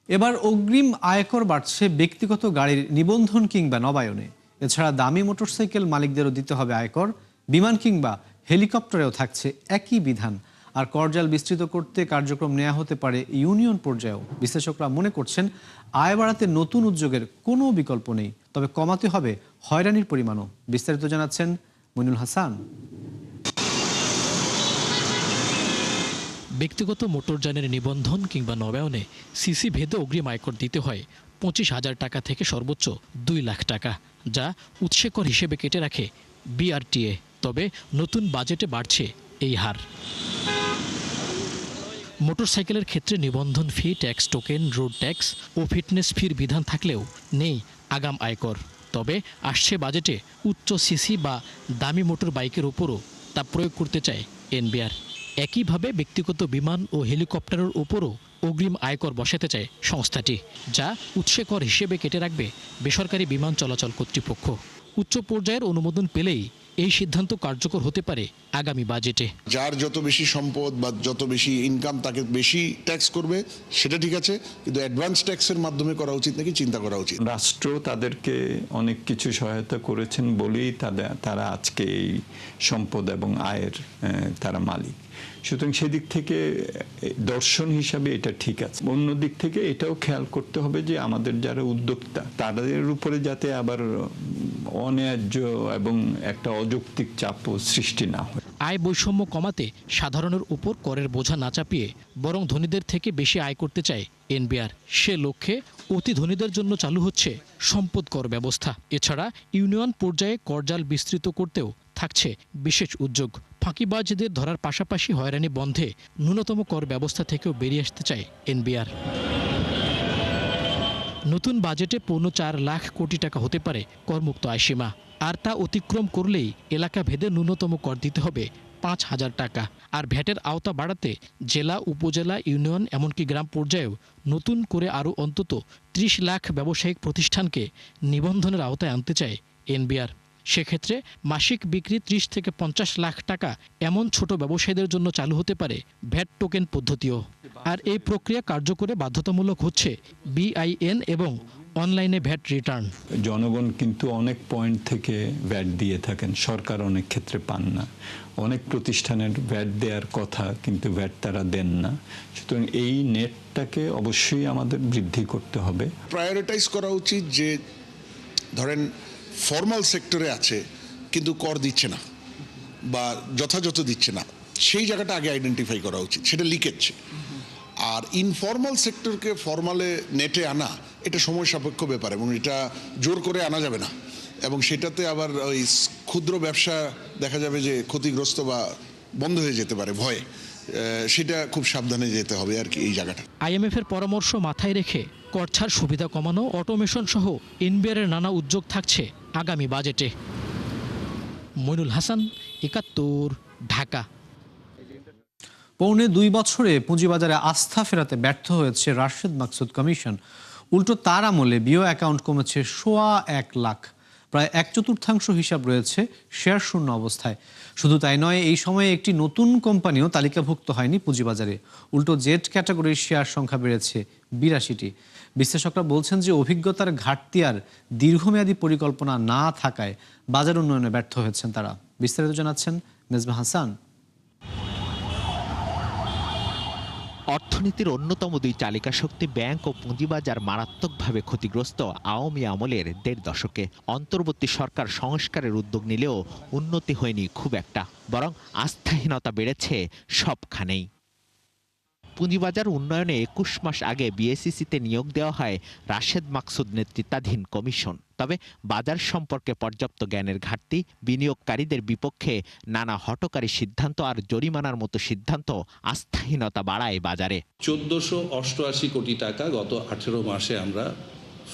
এবার অগ্রিম আয়কর বাড়ছে ব্যক্তিগত গাড়ির নিবন্ধন কিংবা নবায়নে। এছাড়া দামি মোটরসাইকেল মালিকদেরও দিতে হবে আয়কর। বিমান কিংবা হেলিকপ্টারেও থাকছে একই বিধান। আর করজাল বিস্তৃত করতে কার্যক্রম নেওয়া হতে পারে ইউনিয়ন পর্যায়েও। বিশ্লেষকরা মনে করছেন আয় বাড়াতে নতুন উদ্যোগের কোনো বিকল্প নেই, তবে কমাতে হবে হয়রানির পরিমাণও। বিস্তারিত জানাচ্ছেন মইনুল হাসান। ব্যক্তিগত মোটরযানের নিবন্ধন কিংবা নবায়নে সিসি ভেদে অগ্রিম আয়কর দিতে হয় 25,000 টাকা থেকে সর্বোচ্চ 2 লাখ টাকা, যা উৎসে কর হিসেবে কেটে রাখে বিআরটিএ। তবে নতুন বাজেটে বাড়ছে এই হার। মোটরসাইকেলের ক্ষেত্রে নিবন্ধন ফি, ট্যাক্স টোকেন, রোড ট্যাক্স ও ফিটনেস ফির বিধান থাকলেও নেই আগাম আয়কর। তবে আসছে বাজেটে উচ্চ সিসি বা দামি মোটর বাইকের ওপরও তা প্রয়োগ করতে চায় এনবিআর। একইভাবে ব্যক্তিগত বিমান ও হেলিকপ্টারের ওপরও অগ্রিম আয়কর বসাতে চায় সংস্থাটি, যা উৎসে কর হিসেবে কেটে রাখবে বেসরকারি বিমান চলাচল কর্তৃপক্ষ। উচ্চ পর্যায়ের অনুমোদন পেলেই এই সিদ্ধান্ত কার্যকর হতে পারে আগামী বাজেটে। যার যত বেশি সম্পদ বা যত বেশি ইনকাম তাকে বেশি ট্যাক্স করবে, সেটা ঠিক আছে, কিন্তু অ্যাডভান্স ট্যাক্সের মাধ্যমে করা উচিত নাকি চিন্তা করা উচিত। রাষ্ট্র তাদেরকে অনেক কিছু সহায়তা করেছেন বলেই তারা আজকে এই সম্পদ এবং আয়ের তারা মালিক। সুতরাং সেদিক থেকে দর্শন হিসাবে এটা ঠিক আছে। অন্য দিক থেকে এটাও খেয়াল করতে হবে যে আমাদের যারা উদ্যোক্তা তাদের উপরে যাতে আবার অন্যায্য এবং একটা অযৌক্তিক চাপও সৃষ্টি না হয়। আয় বৈষম্য কমাতে সাধারণের উপর করের বোঝা না চাপিয়ে বরং ধনীদের থেকে বেশি আয় করতে চায় এনবিআর। সে লক্ষ্যে অতি ধনীদের জন্য চালু হচ্ছে সম্পদ কর ব্যবস্থা। এছাড়া ইউনিয়ন পর্যায়ে করজাল বিস্তৃত করতেও থাকছে বিশেষ উদ্যোগ। ফাঁকিবাজদের ধরার পাশাপাশি হয়রানি বন্ধে ন্যূনতম কর ব্যবস্থা থেকেও বেরিয়ে আসতে চায় এনবিআর। নতুন বাজেটে 4.25 লাখ কোটি টাকা হতে পারে করমুক্ত আয়সীমা। আর তা অতিক্রম করলেই এলাকা ভেদে ন্যূনতম কর দিতে হবে 5,000 টাকা। আর ভ্যাটের আওতা বাড়াতে জেলা, উপজেলা, ইউনিয়ন এমনকি গ্রাম পর্যায়েও নতুন করে আরও অন্তত 30 লাখ ব্যবসায়িক প্রতিষ্ঠানকে নিবন্ধনের আওতায় আনতে চায় এনবিআর। সেক্ষেত্রে মাসিক বিক্রি 30 থেকে 50 লাখ টাকা এমন ছোট ব্যবসায়ীদের জন্য চালু হতে পারে ভ্যাট টোকেন পদ্ধতিও। আর এই প্রক্রিয়া কার্যকরে বাধ্যতামূলক হচ্ছে বিআইএন এবং অনলাইনে ভ্যাট রিটার্ন। জনগণ কিন্তু অনেক পয়েন্ট থেকে ভ্যাট দিয়ে থাকেন, সরকার অনেক ক্ষেত্রে পান না। অনেক প্রতিষ্ঠানের ভ্যাট দেওয়ার কথা কিন্তু ভ্যাট তারা দেন না। সুতরাং এই নেটটাকে অবশ্যই আমাদের বৃদ্ধি করতে হবে। প্রায়োরিটাইজ করা উচিত যে ধরেন ফর্মাল সেক্টরে আছে কিন্তু কর দিচ্ছে না বা যথাযথ দিচ্ছে না, সেই জায়গাটা আগে আইডেন্টিফাই করা উচিত, সেটা লিকেজ। আর ইনফর্মাল সেক্টরকে ফর্মালে নেটে আনা এটা সময় সাপেক্ষ ব্যাপার এবং এটা জোর করে আনা যাবে না, এবং সেটাতে আবার ওই ক্ষুদ্র ব্যবসা দেখা যাবে যে ক্ষতিগ্রস্ত বা বন্ধ হয়ে যেতে পারে ভয়ে। সেটা খুব সাবধানে যেতে হবে আর কি এই জায়গাটা। আইএমএফ এর পরামর্শ মাথায় রেখে কর ছাড় সুবিধা কমানো, অটোমেশন সহ এনবিআরের নানা উদ্যোগ থাকছে আগামী বাজেটে। মইনুল হাসান, ৭১, ঢাকা। 2.25 বছরে পুঁজিবাজারে আস্থা ফেরাতে ব্যর্থ হয়েছে রাশেদ মাকসুদ কমিশন। উল্টো তার আমলে বিও অ্যাকাউন্ট কমেছে 1.25 লাখ। প্রায় 1/4 হিসাব রয়েছে শেয়ার শূন্য অবস্থায়। শুধু তাই নয়, এই সময়ে একটি নতুন কোম্পানিও তালিকাভুক্ত হয়নি পুঁজিবাজারে। উল্টো জেড ক্যাটাগরির শেয়ার সংখ্যা বেড়েছে 82টি। বিশ্লেষকরা বলছেন যে অভিজ্ঞতার ঘাটতি আর দীর্ঘমেয়াদী পরিকল্পনা না থাকায় বাজার উন্নয়নে ব্যর্থ হয়েছেন তারা। বিস্তারিত জানাচ্ছেন মেজবা হাসান। অর্থনীতির অন্যতম 2 চালিকা শক্তি ব্যাংক ও পুঁজিবাজার মারাত্মকভাবে ক্ষতিগ্রস্ত আওয়ামী আমলের 1.5 দশকে। অন্তর্বর্তী সরকার সংস্কারের উদ্যোগ নিলেও উন্নতি হয়নি খুব একটা, বরং আস্থাহীনতা বেড়েছে সবখানেই। পুঁজিবাজার উন্নয়নে 21 মাস আগে বিএসইসিতে নিয়োগ দেওয়া হয় রাশেদ মাকসুদ নেতৃত্বাধীন কমিশন। তবে বাজার সম্পর্কে পর্যাপ্ত জ্ঞানের ঘাটতি, বিনিয়োগকারীদের বিপক্ষে নানা হঠকারী সিদ্ধান্ত আর জরিমানার মতো সিদ্ধান্ত আস্থাহীনতা বাড়ায় বাজারে। 1488 কোটি টাকা গত 18 মাসে আমরা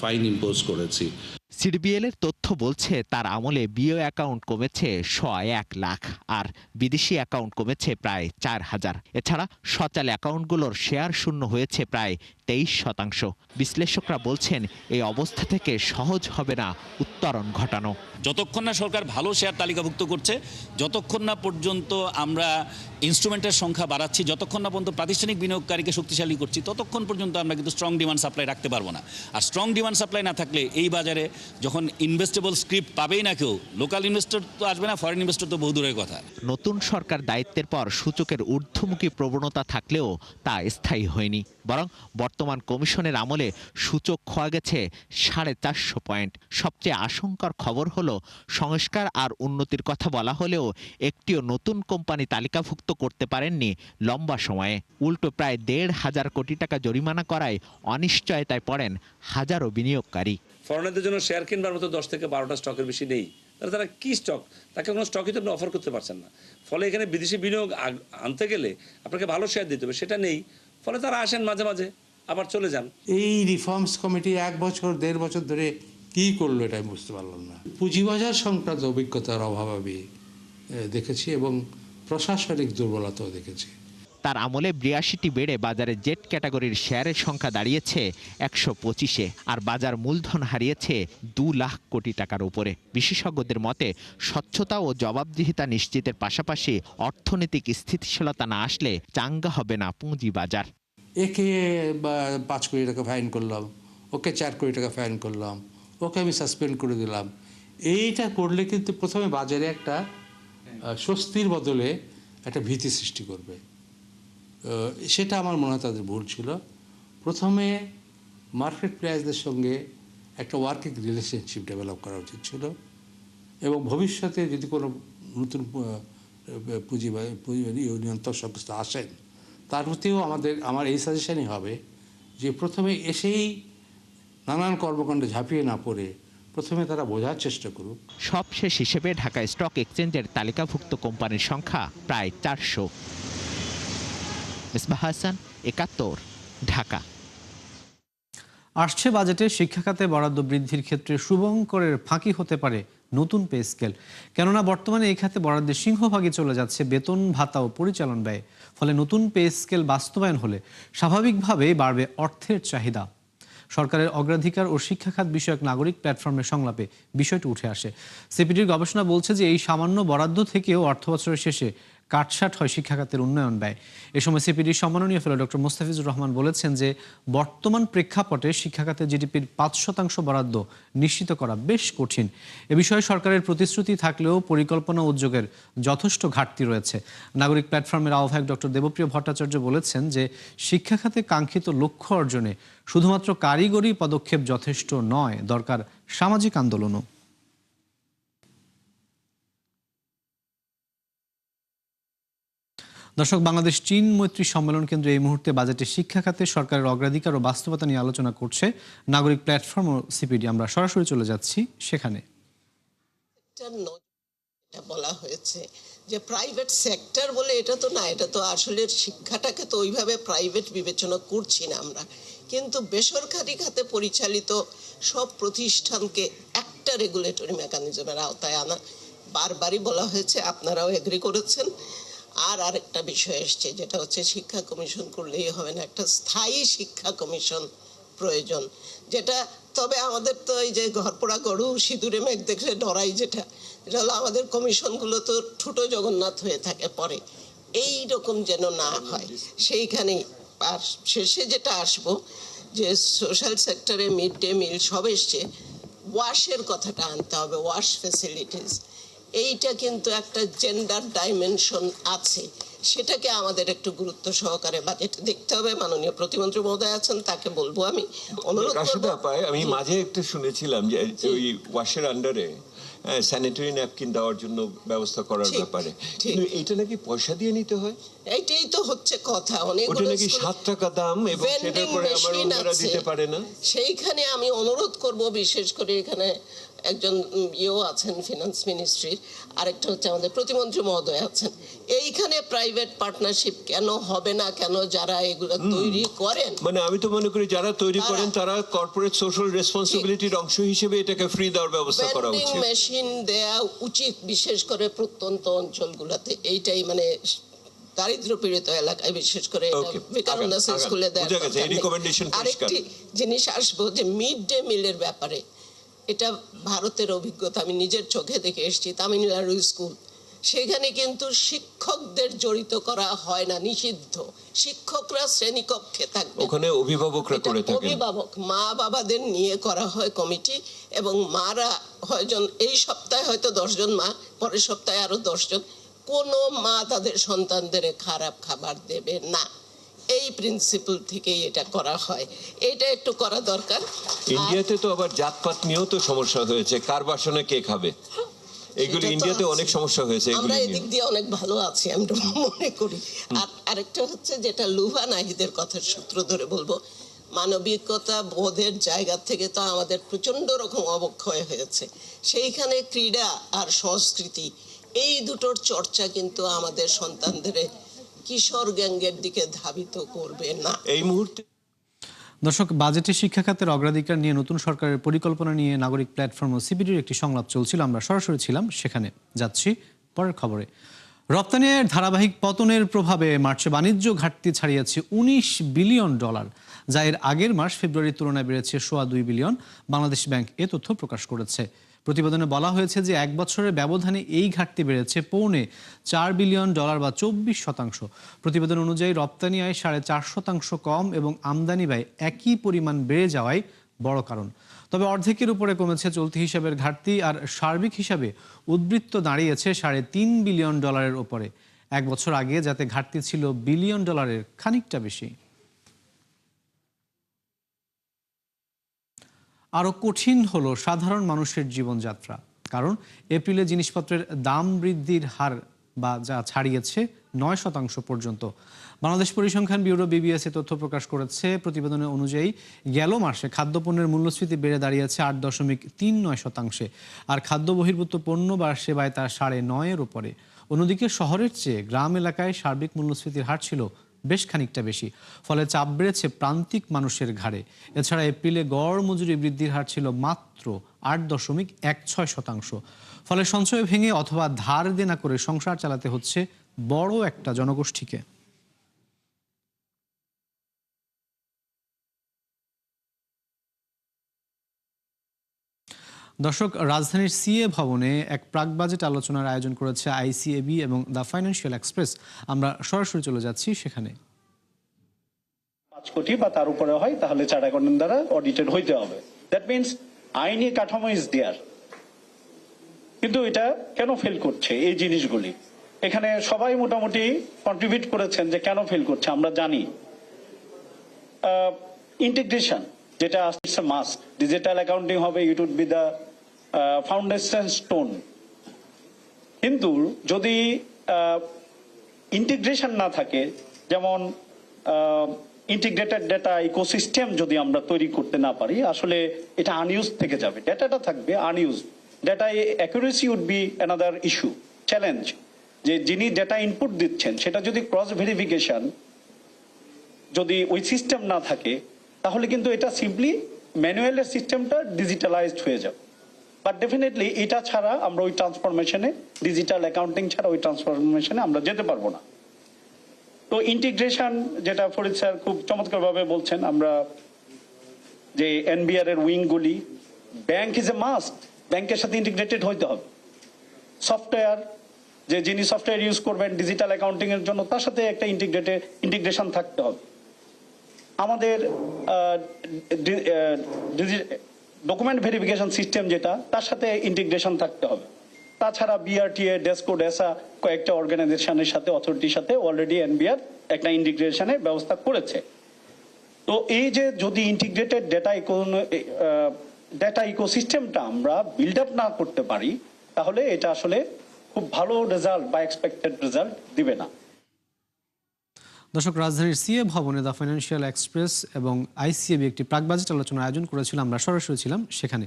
ফাইন ইম্পোজ করেছি। সিডিবিএল এর তথ্য বলছে তার আমলে বিও অ্যাকাউন্ট কমেছে 1.1 লাখ আর বিদেশি অ্যাকাউন্ট কমেছে প্রায় 4,000। এছাড়া সচল অ্যাকাউন্টগুলোর শেয়ার শূন্য হয়েছে প্রায় 23%। বিশ্লেষকরা বলছেন এই অবস্থা থেকে সহজ হবে না উত্তরণ ঘটানো। যতক্ষণ না সরকার ভালো শেয়ার তালিকাভুক্ত করছে, যতক্ষণ না পর্যন্ত আমরা ইনস্ট্রুমেন্টের সংখ্যা বাড়াচ্ছি, যতক্ষণ না পর্যন্ত প্রাতিষ্ঠানিক বিনিয়োগকারীকে শক্তিশালী করছি, ততক্ষণ পর্যন্ত আমরা কিন্তু স্ট্রং ডিমান্ড সাপ্লাই রাখতে পারবো না। আর স্ট্রং ডিমান্ড সাপ্লাই না থাকলে এই বাজারে যখন ইনভেস্টেবল স্ক্রিপ্ট পাবেই না কেউ, লোকাল ইনভেস্টর তো আসবে না, ফরেন ইনভেস্টর তো বহু দূরের কথা। নতুন সরকার দায়িত্বের পর সূচকের ঊর্ধ্বমুখী প্রবণতা থাকলেও তা স্থায়ী হয়নি, বরং বর্তমান কমিশনের আমলে সূচক খোয়া গেছে 450 পয়েন্ট। সবচেয়ে আশঙ্কার খবর হলো সংস্কার আর উন্নতির কথা বলা হলেও একটিও নতুন কোম্পানি তালিকাভুক্ত করতে পারেননি লম্বা সময়ে। উল্টো প্রায় 1,500 কোটি টাকা জরিমানা করায় অনিশ্চয়তায় পড়েন হাজারো বিনিয়োগকারী। ফরেনারদের জন্য শেয়ার কিনবার মতো 10 থেকে 12টা স্টকের বেশি নেই। তারা কি স্টক, তাকে কোনো স্টকই তো আপনি অফার করতে পারছেন না। ফলে এখানে বিদেশি বিনিয়োগ আনতে গেলে আপনাকে ভালো শেয়ার দিতে হবে, সেটা নেই। ফলে তারা আসেন মাঝে মাঝে আবার চলে যান। এই রিফর্মস কমিটি 1 বছর 1.5 বছর ধরে কি করলো এটা আমি বুঝতে পারলাম না। পুঁজিবাজার সংক্রান্ত অভিজ্ঞতার অভাব আমি দেখেছি এবং প্রশাসনিক দুর্বলতাও দেখেছি। তার আমলে 82টি বেড়ে বাজারে জেড ক্যাটাগরির শেয়ারের সংখ্যা দাঁড়িয়েছে 125-এ, আর বাজার মূলধন হারিয়েছে 2 লাখ কোটি টাকার উপরে। বিশেষজ্ঞদের মতে স্বচ্ছতা ও জবাবদিহিতা নিশ্চিতের পাশাপাশি অর্থনৈতিক স্থিতিশীলতা না আসলে চাঙ্গা হবে না পুঁজিবাজার। একে 5 কোটি টাকা ফাইন করলাম, ওকে 4 কোটি টাকা ফাইন করলাম, ওকে আমি সাসপেন্ড করে দিলাম। এইটা করলে কিন্তু প্রথমে বাজারে একটা স্বস্তির বদলে একটা ভীতি সৃষ্টি করবে। সেটা আমার মনে হয় তাদের ভুল ছিল। প্রথমে মার্কেট প্লেয়ার্সদের সঙ্গে একটা ওয়ার্কিং রিলেশনশিপ ডেভেলপ করা উচিত ছিল এবং ভবিষ্যতে যদি কোনো নতুন পুঁজি নিয়ন্ত্রক সংস্থা আসেন তার প্রতিও আমার এই সাজেশনই হবে যে প্রথমে এসেই নানান কর্মকাণ্ডে ঝাঁপিয়ে না পড়ে প্রথমে তারা বোঝার চেষ্টা করুক। সবশেষ হিসেবে ঢাকা স্টক এক্সচেঞ্জের তালিকাভুক্ত কোম্পানির সংখ্যা প্রায় 400। মিসবাহ হাসান, 71, ঢাকা। আসছে বাজেটে শিক্ষা খাতে বরাদ্দ বৃদ্ধির ক্ষেত্রে শুভঙ্করের ফাঁকি হতে পারে নতুন পে স্কেল। কেননা বর্তমানে এই খাতে বরাদ্দের সিংহভাগই চলে যাচ্ছে বেতন ভাতা ও পরিচালন ব্যয়। ফলে নতুন পে স্কেল বাস্তবায়ন হলে স্বাভাবিকভাবেই বাড়বে অর্থের চাহিদা। সরকারের অগ্রাধিকার ও শিক্ষা খাত বিষয়ক নাগরিক প্ল্যাটফর্মের সংলাপে বিষয়টি উঠে আসে। সিপিডির গবেষণা বলছে যে এই সামান্য বরাদ্দ থেকেও অর্থবছরের শেষে কাটছাট হয় শিক্ষা খাতের উন্নয়ন ব্যয়। এ সময় সিপিডির সম্মাননীয় ফেলো ডক্টর মোস্তাফিজুর রহমান বলেছেন যে বর্তমান প্রেক্ষাপটে শিক্ষা খাতে জিডিপির 5% বরাদ্দ নিশ্চিত করা বেশ কঠিন। এ বিষয়ে সরকারের প্রতিশ্রুতি থাকলেও পরিকল্পনা উদ্যোগের যথেষ্ট ঘাটতি রয়েছে। নাগরিক প্ল্যাটফর্মের আহ্বায়ক ডক্টর দেবপ্রিয় ভট্টাচার্য বলেছেন যে শিক্ষা খাতে কাঙ্ক্ষিত লক্ষ্য অর্জনে শুধুমাত্র কারিগরি পদক্ষেপ যথেষ্ট নয়, দরকার সামাজিক আন্দোলনও। দর্শক, বাংলাদেশ চীন মৈত্রী সম্মেলন কেন্দ্র এই মুহূর্তে বাজেটে শিক্ষা খাতে সরকারের অগ্রাধিকার ও বাস্তবতা নিয়ে আলোচনা করছে নাগরিক প্ল্যাটফর্ম ও সিপিডি। আমরা সরাসরি চলে যাচ্ছি সেখানে। বলা হয়েছে যে প্রাইভেট সেক্টর বলে, এটা তো না, এটা তো আসলে শিক্ষাটাকে তো ওইভাবে প্রাইভেট বিবেচনা করছি না আমরা, কিন্তু বেসরকারি খাতে পরিচালিত সব প্রতিষ্ঠানকে একটা রেগুলেটরি মেকানিজমের আওতায় আনা বারবারই বলা হয়েছে, আপনারাও এগ্রি করেছেন। আর আরেকটা বিষয় এসছে, যেটা হচ্ছে শিক্ষা কমিশন করলেই হবে না, একটা স্থায়ী শিক্ষা কমিশন প্রয়োজন। যেটা তবে আমাদের তো এই যে ঘরপোড়া গরু সিঁদুরে মেঘ দেখলে ডরাই, যেটা হলো আমাদের কমিশনগুলো তো ঠুটো জগন্নাথ হয়ে থাকে পরে, এই রকম যেন না হয় সেইখানেই। আর শেষে যেটা আসবো যে সোশ্যাল সেক্টরে মিড ডে মিল সব এসছে, ওয়াশের কথাটা আনতে হবে, ওয়াশ ফ্যাসিলিটিস। এইটা কিন্তু একটা জেন্ডার ডাইমেনশন আছে, সেটাকে আমাদের একটু গুরুত্ব সহকারে বাজেটে দেখতে হবে। মাননীয় প্রতিমন্ত্রী মহোদয় আছেন, তাকে বলবো আমি অনুরোধ করব। আমি মাঝে একটা শুনেছিলাম যে ওই ওয়াশের আন্ডারে স্যানিটারি ন্যাপকিন দেওয়ার জন্য ব্যবস্থা করার ব্যাপারে, কিন্তু এটা নাকি পয়সা দিয়ে নিতে হয়। এইটাই তো হচ্ছে কথা, অনেকগুলো নাকি 7 টাকা দাম এবং সেটার পরে আমার অন্যরা দিতে পারে না। সেইখানে আমি অনুরোধ করব, বিশেষ করে এখানে একজন আছেন ফিনান্স মিনিস্ট্রির, আরেকটা হচ্ছে আমাদের প্রতিমন্ত্রী মহোদয় আছেন। এইখানে প্রাইভেট পার্টনারশিপ কেন হবে না, কেন যারা এগুলো তৈরি করেন, মানে আমি তো মনে করি যারা তৈরি করেন তারা কর্পোরেট সোশ্যাল রেসপন্সিবিলিটির অংশ হিসেবে এটাকে ফ্রি দেওয়ার ব্যবস্থা করা উচিত। মেশিন দেয়া উচিত, বিশেষ করে প্রত্যন্ত অঞ্চলগুলোতে। এইটাই মানে দারিদ্র পীড়িত এলাকায় বিশেষ করে বিকারুন্নাস স্কুলে দেয়। আরেকটি জিনিস আসবো যে মিড ডে মিলের ব্যাপারে, এটা ভারতের অভিজ্ঞতা, আমি নিজের চোখে দেখে এসেছি। তামিলনাড়ু স্কুল, সেখানে কিন্তু শিক্ষকদের জড়িত করা হয় না, নিষিদ্ধ। শিক্ষকরা শ্রেণীকক্ষে থাকবে, ওখানে অভিভাবকরা করে থাকেন। অভিভাবক মা বাবাদের নিয়ে করা হয় কমিটি, এবং মারা হয়জন এই সপ্তাহে হয়তো 10 জন মা, পরের সপ্তাহে আরো 10 জন। কোনো মা তাদের সন্তানদের খারাপ খাবার দেবে না, এই প্রিন্সিপাল থেকেই এটা করা হয়। এটা একটু করা দরকার। ইন্ডিয়াতে তো আবার জাতপাত নিয়েও তো সমস্যা হয়েছে, কার বাসনে কে খাবে, এগুলো ইন্ডিয়াতে অনেক সমস্যা হয়েছে। আমরা এদিক দিয়ে অনেক ভালো আছি আমরা মনে করি। আর আরেকটা হচ্ছে যেটা লুভা নাহিদের কথার সূত্র ধরে বলবো, মানবিকতা বোধের জায়গা থেকে তো আমাদের প্রচন্ড রকম অবক্ষয় হয়েছে। সেইখানে ক্রীড়া আর সংস্কৃতি, এই দুটোর চর্চা কিন্তু আমাদের সন্তানদের কিশোর গ্যাংয়ের দিকে ধাবিত করবে না এই মুহূর্তে। দর্শক, বাজেটে শিক্ষা খাতের অগ্রাধিকার নিয়ে নতুন সরকারের পরিকল্পনা নিয়ে নাগরিক প্ল্যাটফর্ম ও সিপিডির একটি সংলাপ চলছিল, আমরা সরাসরি ছিলাম সেখানে। যাচ্ছি পরের খবরে। রপ্তানি আয়ের ধারাবাহিক পতনের প্রভাবে মার্চে বাণিজ্য ঘাটতি ছাড়িয়েছে $19 বিলিয়ন, যা এর আগের মাস ফেব্রুয়ারির তুলনায় বেড়েছে $2.25 বিলিয়ন। বাংলাদেশ ব্যাংক এ তথ্য প্রকাশ করেছে। প্রতিবেদনে বলা হয়েছে যে 1 বছরের ব্যবধানে এই ঘাটতি বেড়েছে $4.25 বিলিয়ন বা 24%। প্রতিবেদন অনুযায়ী রপ্তানি আয় 4.5% কম এবং আমদানি ব্যয় একই পরিমাণ বেড়ে যাওয়াই বড় কারণ। তবে অর্ধেকের উপরে কমেছে চলতি হিসাবের ঘাটতি, আর সার্বিক হিসাবে উদ্বৃত্ত দাঁড়িয়েছে $3.5 বিলিয়ন ওপরে। 1 বছর আগে যাতে ঘাটতি ছিল $1 বিলিয়ন খানিকটা বেশি। আরও কঠিন হলো সাধারণ মানুষের জীবনযাত্রা, কারণ এপ্রিলে জিনিসপত্রের দাম বৃদ্ধির হার যা ছাড়িয়েছে 9% পর্যন্ত। বাংলাদেশ পরিসংখ্যান ব্যুরো BBS এ তথ্য প্রকাশ করেছে। প্রতিবেদনে অনুযায়ী গেল মাসে খাদ্যপণ্যের মূল্যস্ফীতি বেড়ে দাঁড়িয়েছে 8.39%, আর খাদ্য বহির্ভূত পণ্য বা সেবায় তা 9.5-এর উপরে। অন্যদিকে শহরের চেয়ে গ্রাম এলাকায় সার্বিক মূল্যস্ফীতির হার ছিল বেশ খানিকটা বেশি, ফলে চাপ বেড়েছে প্রান্তিক মানুষের ঘাড়ে। এছাড়া এপ্রিলে গড় মজুরি বৃদ্ধির হার ছিল মাত্র 8.16%, ফলে সঞ্চয় ভেঙে অথবা ধার দেনা করে সংসার চালাতে হচ্ছে বড় একটা জনগোষ্ঠীকে। দর্শক, রাজধানীর সিএ ভবনে এক প্রাক বাজেট আলোচনার আয়োজন করেছে ICAB এবং দ্য ফাইন্যান্সিয়াল এক্সপ্রেস। আমরা সরাসরি চলে যাচ্ছি সেখানে। 5 কোটি বা তার উপরে হয় তাহলে চার্টার্ড অ্যাকাউন্টেন্ট দ্বারা অডিটেড হইতে হবে। দ্যাট মিনস আইনি কাঠামো ইজ দেয়ার, কিন্তু এটা কেন ফেল করছে এই জিনিসগুলি? এখানে সবাই মোটামুটি কন্ট্রিবিউট করেছেন যে কেন ফেল করছে আমরা জানি। ইন্টিগ্রেশন যেটা it's a must, digital accounting হবে, it would be the foundation stone. কিন্তু যদি ইন্টিগ্রেশন না থাকে, যেমন ইন্টিগ্রেটেড ডেটা ইকোসিস্টেম যদি আমরা তৈরি করতে না পারি, আসলে এটা আনইউজ থেকে যাবে, ডেটাটা থাকবে unused. Data accuracy would be another issue, challenge. যে যিনি ডেটা ইনপুট দিচ্ছেন সেটা যদি ক্রস ভেরিফিকেশন যদি ওই সিস্টেম না থাকে, তাহলে কিন্তু এটা সিম্পলি ম্যানুয়ালের সিস্টেমটা ডিজিটালাইজড হয়ে যাবে। বাট ডেফিনেটলি এটা ছাড়া আমরা ওই ট্রান্সফরমেশনে, ডিজিটাল অ্যাকাউন্টিং ছাড়া ওই ট্রান্সফরমেশনে আমরা যেতে পারবো না। তো ইন্টিগ্রেশন যেটা ফরিদ স্যার খুব চমৎকারভাবে বলছেন, আমরা যে NBR এর উইংগুলি, ব্যাংক ইজ এ মাস্ট, ব্যাংকের সাথে ইন্টিগ্রেটেড হইতে হবে। সফটওয়্যার, যে যিনি সফটওয়্যার ইউজ করবেন ডিজিটাল অ্যাকাউন্টিং এর জন্য, তার সাথে একটা ইন্টিগ্রেশন থাকতে হবে। আমাদের ডকুমেন্ট ভেরিফিকেশন সিস্টেম যেটা, তার সাথে ইন্টিগ্রেশন থাকতে হবে। তাছাড়া BRTA, ডেসকো, ডেসা কয়েকটা অর্গানাইজেশনের সাথে, অথরিটির সাথে অলরেডি NBR একটা ইন্টিগ্রেশনের ব্যবস্থা করেছে। তো এই যে যদি ইন্টিগ্রেটেড ডেটা ইকোসিস্টেমটা আমরা বিল্ড আপ না করতে পারি, তাহলে এটা আসলে খুব ভালো রেজাল্ট বা এক্সপেক্টেড রেজাল্ট দিবে না। দর্শক, রাজধানীর সিএ ভবনে দ্য ফাইন্যান্সিয়াল এক্সপ্রেস এবং ICAB একটি প্রাক বাজেট আলোচনার আয়োজন করেছিল, আমরা সরাসরি ছিলাম সেখানে।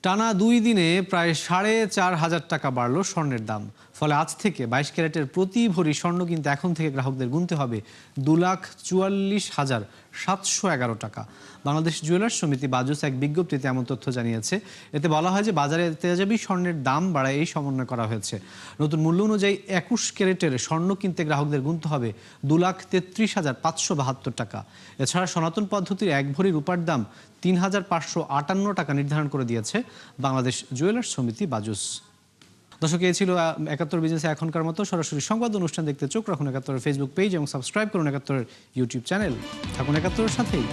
টানা 2 দিনে প্রায় 4,500 টাকা বাড়ল স্বর্ণের দাম। ফলে আজ থেকে 22 ক্যারেটের প্রতি ভরি স্বর্ণ কিনতে এখন থেকে গ্রাহকদের গুনতে হবে 2,44,711 টাকা। বাংলাদেশ জুয়েলার্স সমিতি বাজুস এক বিজ্ঞপ্তিতে এমন তথ্য জানিয়েছে। এতে বলা হয় যে বাজারে তেজাবি স্বর্ণের দাম বাড়ায় এই সমন্বয় করা হয়েছে। নতুন মূল্য অনুযায়ী 21 ক্যারেটের স্বর্ণ কিনতে গ্রাহকদের গুনতে হবে 2,33,572 টাকা। এছাড়া সনাতন পদ্ধতির 1 ভরি রূপার দাম 3,558 টাকা নির্ধারণ করে দিয়েছে বাংলাদেশ জুয়েলার্স সমিতি বাজুস। দর্শক, এই ছিল ৭১ বিজনেসে এখনকার মতো। সরাসরি সংবাদ অনুষ্ঠান দেখতে চোখ রাখুন ৭১-এর ফেসবুক পেজ এবং সাবস্ক্রাইব করুন ৭১-এর ইউটিউব চ্যানেল। থাকুন ৭১-এর সাথেই।